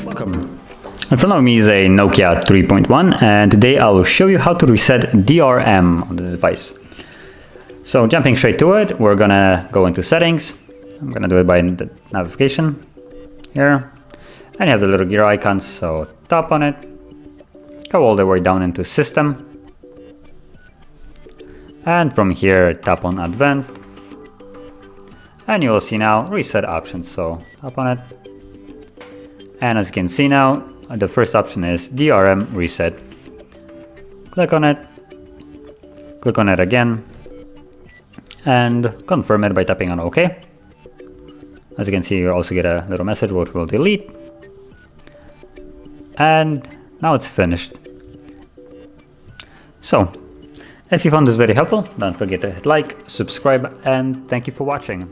Welcome. In front of me is a Nokia 3.1 and today I'll show you how to reset DRM on the device. So jumping straight to it, we're gonna go into settings. I'm gonna do it by the navigation here. And you have the little gear icons, so tap on it, go all the way down into system. And from here, tap on advanced. And you will see now reset options, so tap on it. And as you can see now, the first option is DRM reset. Click on it again, and confirm it by tapping on OK. As you can see, you also get a little message which will delete. And now it's finished. So, if you found this very helpful, don't forget to hit like, subscribe, and thank you for watching.